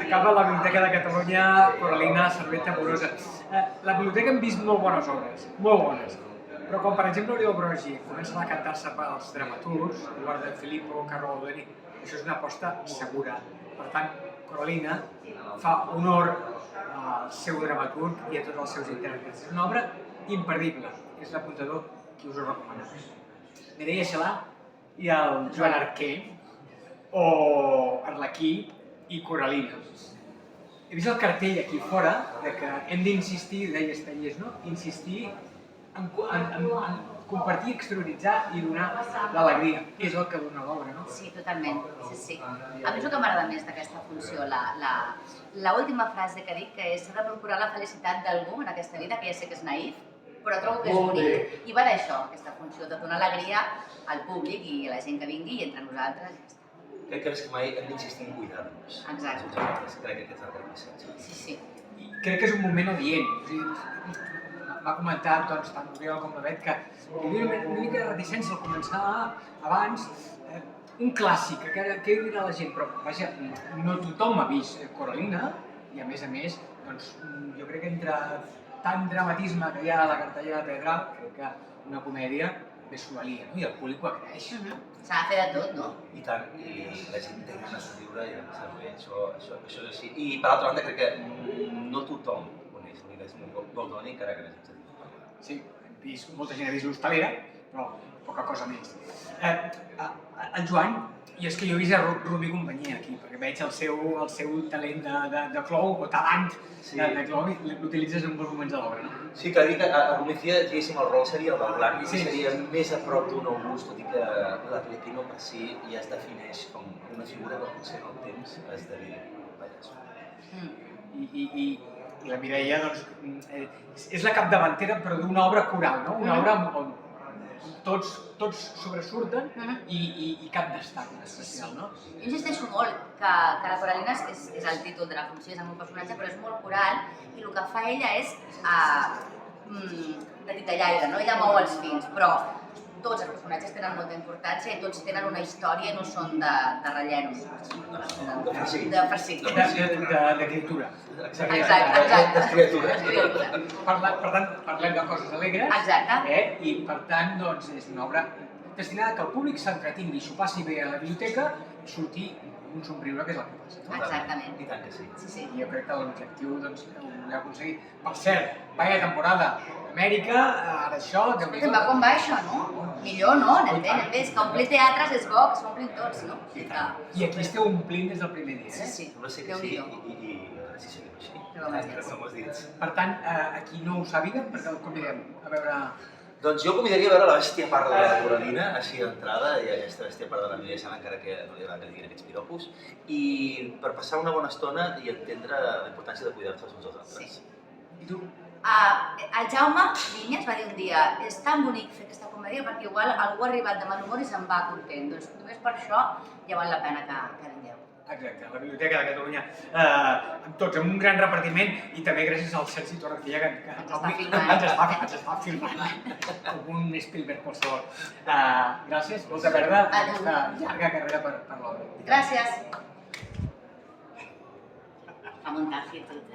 Acaba la Biblioteca de Catalunya, Coralina, Serventa, Amorosa. La biblioteca hem vist molt bones obres, molt bones. Però com per exemple Oriol Brogi comença a decantar-se pels dramaturgs, Eduardo de Filippo, Carlo Goldoni, això és una aposta segura. Per tant, Coralina fa honor al seu dramaturg i a tots els seus intèrprets. És una obra imperdible, és l'apuntador qui us ho recomana. Mireia Xalà i el Joan Arquer, o Arlequí i Coralina. He vist el cartell aquí fora de que hem d'insistir, deia Estanyés, no? Insistir en compartir, exterioritzar i donar l'alegria. És el que dona l'obra, no? Sí, totalment. Sí. A mi és el que m'agrada més d'aquesta funció, l'última frase que dic, que és s'ha de procurar la felicitat d'algú en aquesta vida, que ja sé que és naïf, però trobo que és bonic. I va d'això, aquesta funció, de donar alegria al públic i a la gent que vingui i entre nosaltres i ja està. Crec que més que mai hem d'insistir en cuidar-nos. Exacte. Crec que aquest és el gran missatge. Sí. I crec que és un moment adient. M'ha comentat tant l'Oriol com la Bet que hi havia una mica de reticència al començar abans un clàssic, què dirà la gent, però vaja, no tothom ha vist Coralina i a més, doncs, jo crec que entre tant dramatisme que hi ha a la cartellera teatral, crec que una comèdia bé s'ho valia, no? I el públic ho agraeix. S'ha de fer de tot, no? I tant, i la gent té ganes de viure i de passar bé, això és així. I per altra banda crec que no tothom coneix l'univers Goldoni, encara que la gent s'ha dit parlar. Sí, molta gent ha vist l'Hostalera, però poca cosa més. El Joan, i és que jo he vist a Rubí Companyia aquí, perquè veig el seu talent de clou, o talant de clou, i l'utilitzes en molts moments de l'obra, no? Sí, que dic que a Promethea, diguéssim, el rol seria el del Blanc, i seria més a prop d'un August, tot i que l'Arlequino per si ja es defineix com una figura que potser en el temps esdevé pallasso. I la Mireia, doncs, és la capdavantera, però d'una obra coral, no? Una obra on tots sobresurten i cap destaca especial, no? Jo insisteixo molt que la Coralina és el títol de la funció, és el meu personatge, però és molt coral i el que fa ella és de titellaire, no? Ella mou els fils, però tots els personatges tenen molta importància i tots tenen una història i no són de relleno. De farcit. De criatura. Exacte. D'escriatura. Per tant, parlem de coses alegres. Exacte. I per tant, doncs, és una obra destinada a que el públic s'entretingui, s'ho passi bé a la biblioteca i surti un somriure, que és el que passa. Exactament. I tant que sí. Sí. I jo crec que l'objectiu l'he aconseguit. Per cert, vaya temporada. Amèrica, ara això... Escolta'm, va com va això, no? Millor, no? Anem bé. És que omplir teatres és bo, que s'omplin tots, no? I aquí esteu omplint des del primer dia, Sí. Sembla ser que sí, i sí, seguim així. Som els dits. Per tant, aquí no ho sàpiguen, perquè el convidem a veure... Doncs jo convidaria a veure la bèstia part de la Coralina, així d'entrada, i aquesta bèstia part de la Mireia Xalà, encara que no li agrada que diguin aquests piropos, i per passar una bona estona i entendre la importància de cuidar-se els uns als altres. I tu? El Jaume Vinyes va dir un dia és tan bonic fer aquesta comèdia perquè igual algú ha arribat de mal humor i se'n va content. Doncs només per això ja val la pena que vingueu. Exacte, la Biblioteca de Catalunya, amb tots, amb un gran repartiment i també gràcies al Sergi Torrecilla que ens està filmant algun Spielberg qualsevol. Gràcies, molta merda, aquesta llarga carrera per l'obra. Gràcies. A muntar-s'hi tot.